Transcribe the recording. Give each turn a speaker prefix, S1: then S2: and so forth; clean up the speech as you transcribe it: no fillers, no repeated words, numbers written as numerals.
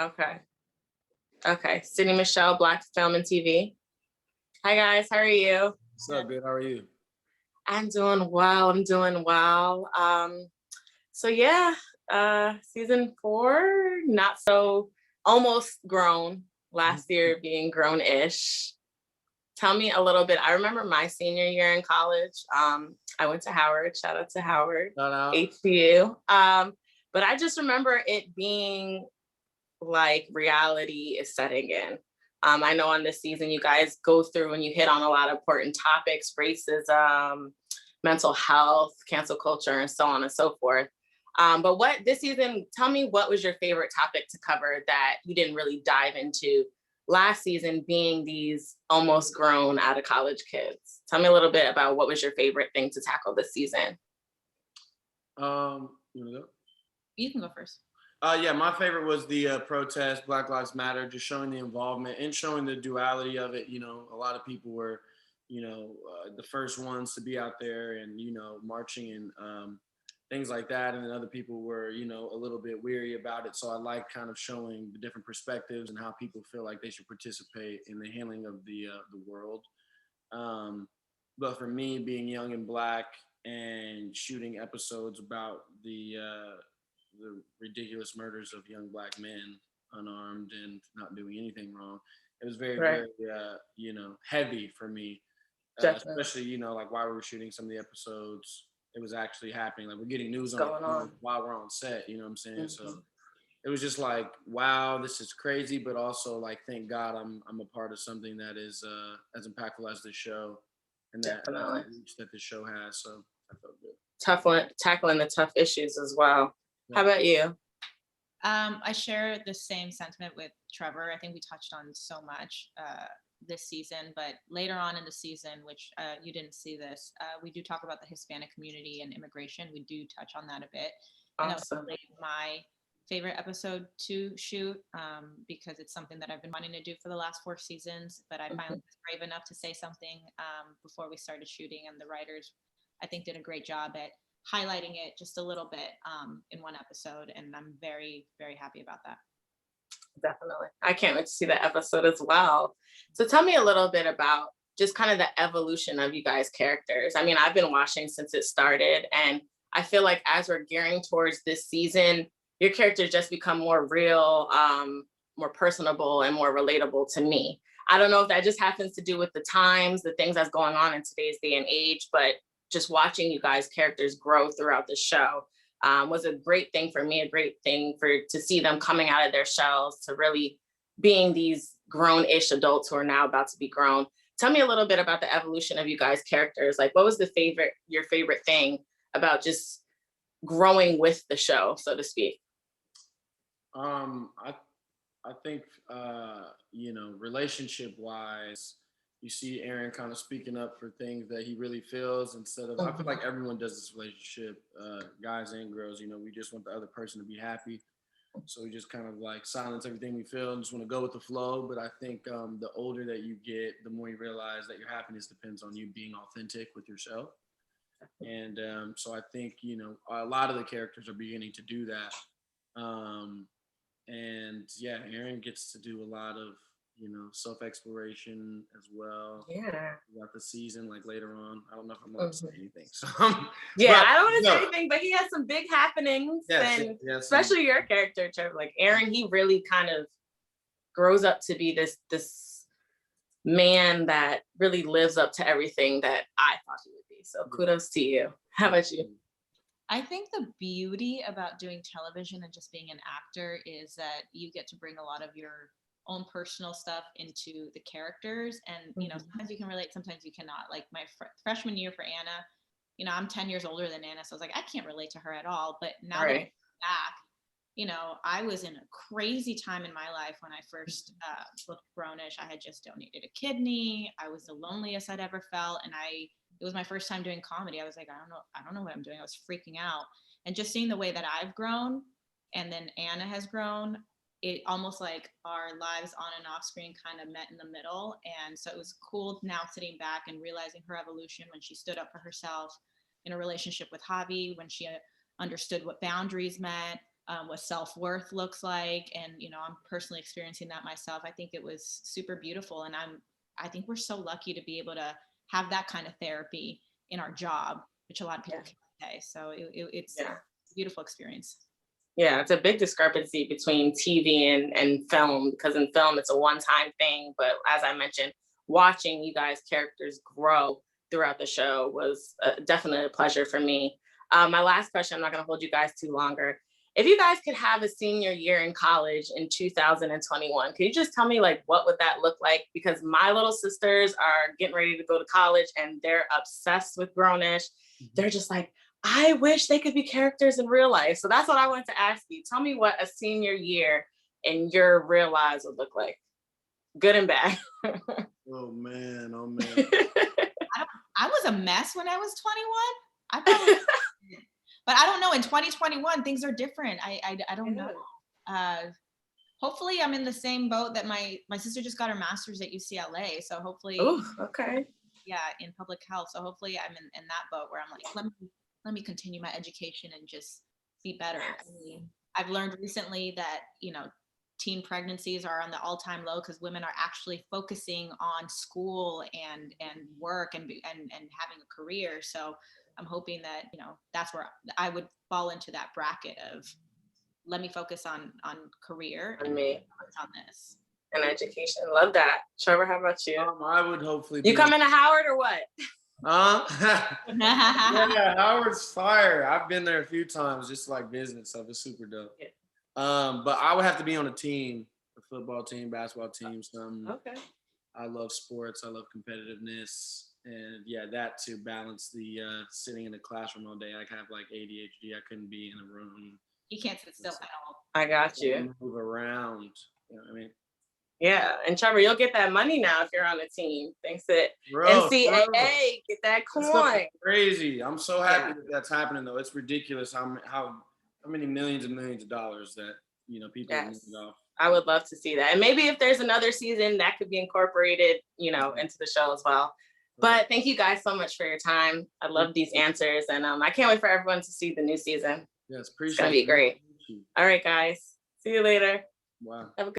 S1: Okay. Okay. Sidnee Michelle, Black Film and TV. Hi guys, how are you?
S2: What's up, good? How are you?
S1: I'm doing well. I'm doing well. So yeah, season 4, not so almost grown. Last year being grown-ish. Tell me a little bit. I remember my senior year in college. I went to Howard. Shout out to Howard,
S2: Shout out.
S1: HBU. But I just remember it being like reality is setting in. I know on this season you guys go through and you hit on a lot of important topics: racism, mental health, cancel culture, and so on and so forth. But what this season, tell me what was your favorite topic to cover that you didn't really dive into last season, being these almost grown out of college kids? Tell me a little bit about what was your favorite thing to tackle this season.
S2: You wanna go?
S3: You can go first.
S2: Yeah, my favorite was the protest, Black Lives Matter, just showing the involvement and showing the duality of it. You know, a lot of people were, the first ones to be out there and, marching and things like that. And then other people were, a little bit weary about it. So I like kind of showing the different perspectives and how people feel like they should participate in the handling of the world. But for me, being young and Black and shooting episodes about the ridiculous murders of young Black men, unarmed and not doing anything wrong. It was very,
S1: Right.
S2: very, heavy for me, especially, like while we were shooting some of the episodes, it was actually happening. Like we're getting news on while we're on set, you know what I'm saying?
S1: Mm-hmm.
S2: So it was just like, wow, this is crazy, but also like, thank God I'm a part of something that is as impactful as this show and that reach that this show has. So I felt good.
S1: Tough one, tackling the tough issues as well. How about you?
S3: I share the same sentiment with Trevor. I think we touched on so much this season, but later on in the season, which you didn't see this, we do talk about the Hispanic community and immigration. We do touch on that a bit.
S1: Awesome.
S3: And that was really my favorite episode to shoot because it's something that I've been wanting to do for the last 4 seasons, but I finally was brave enough to say something before we started shooting, and the writers, I think, did a great job at highlighting it just a little bit in one episode, and I'm very, very happy about that.
S1: Definitely. I can't wait to see that episode as well. So tell me a little bit about just kind of the evolution of you guys' characters. I mean, I've been watching since it started, and I feel like as we're gearing towards this season, your characters just become more real, more personable, and more relatable to me. I don't know if that just happens to do with the times, the things that's going on in today's day and age, but just watching you guys' characters grow throughout the show was a great thing for me, a great thing to see them coming out of their shells to really being these grown-ish adults who are now about to be grown. Tell me a little bit about the evolution of you guys' characters. Like, what was your favorite thing about just growing with the show, so to speak?
S2: I think relationship wise, you see Aaron kind of speaking up for things that he really feels instead of, I feel like everyone does this relationship, guys and girls, we just want the other person to be happy. So we just kind of like silence everything we feel and just want to go with the flow. But I think the older that you get, the more you realize that your happiness depends on you being authentic with yourself. And so I think, a lot of the characters are beginning to do that. And yeah, Aaron gets to do a lot of, self-exploration as well.
S1: Yeah.
S2: Throughout the season, like later on. I don't know if I'm allowed to say anything. So,
S1: yeah, I don't want to say anything, but he has some big happenings.
S2: Yes,
S1: and especially your character, Trevor. Like Aaron, he really kind of grows up to be this man that really lives up to everything that I thought he would be. So kudos to you. How about you?
S3: I think the beauty about doing television and just being an actor is that you get to bring a lot of your own personal stuff into the characters, and sometimes you can relate, sometimes you cannot. Like my freshman year for Anna, I'm 10 years older than Anna, so I was like, I can't relate to her at all. But now that I'm back, I was in a crazy time in my life when I first looked grownish. I had just donated a kidney. I was the loneliest I'd ever felt, and it was my first time doing comedy. I was like, I don't know what I'm doing. I was freaking out, and just seeing the way that I've grown, and then Anna has grown. It almost like our lives on and off screen kind of met in the middle. And so it was cool now sitting back and realizing her evolution when she stood up for herself in a relationship with Javi, when she understood what boundaries meant, what self-worth looks like. And, I'm personally experiencing that myself. I think it was super beautiful. And I think we're so lucky to be able to have that kind of therapy in our job, which a lot of people can't say. So it's a beautiful experience.
S1: Yeah, it's a big discrepancy between TV and film, because in film it's a one-time thing. But as I mentioned, watching you guys' characters grow throughout the show was definitely a pleasure for me. My last question, I'm not going to hold you guys too longer. If you guys could have a senior year in college in 2021, can you just tell me, like, what would that look like? Because my little sisters are getting ready to go to college and they're obsessed with Grownish. They're just like, I wish they could be characters in real life. So that's what I want to ask you. Tell me what a senior year in your real lives would look like, good and bad.
S2: Oh man.
S3: I was a mess when I was 21. I probably, but I don't know. In 2021, things are different. I don't know. Hopefully, I'm in the same boat that my sister just got her master's at UCLA. So hopefully,
S1: Okay.
S3: Yeah, in public health. So hopefully, I'm in that boat where I'm like, let me continue my education and just be better. I mean, I've learned recently that, teen pregnancies are on the all-time low because women are actually focusing on school and work and having a career. So I'm hoping that, that's where I would fall into that bracket of, let me focus on career and focus on this.
S1: And education. Love that. Trevor, how about you?
S2: I would hopefully
S1: You coming to Howard or what?
S2: Yeah, Howard's fire. I've been there a few times, just like business stuff. It's super dope.
S1: Yeah.
S2: But I would have to be on a team, a football team, basketball team, something.
S1: Okay.
S2: I love sports. I love competitiveness. And yeah, that to balance the sitting in a classroom all day. I have like ADHD. I couldn't be in a room.
S3: You can't sit still at all.
S1: I got you.
S2: Move around. You know what I mean?
S1: Yeah, and Trevor, you'll get that money now if you're on a team. Thanks to NCAA, get that coin.
S2: Crazy. I'm so happy that that's happening, though. It's ridiculous how many millions and millions of dollars that people are moving off.
S1: I would love to see that, and maybe if there's another season, that could be incorporated, into the show as well. But thank you guys so much for your time. I love these answers, and I can't wait for everyone to see the new season.
S2: Yes, appreciate it.
S1: It's gonna be great. All right, guys. See you later.
S2: Wow.
S1: Have a good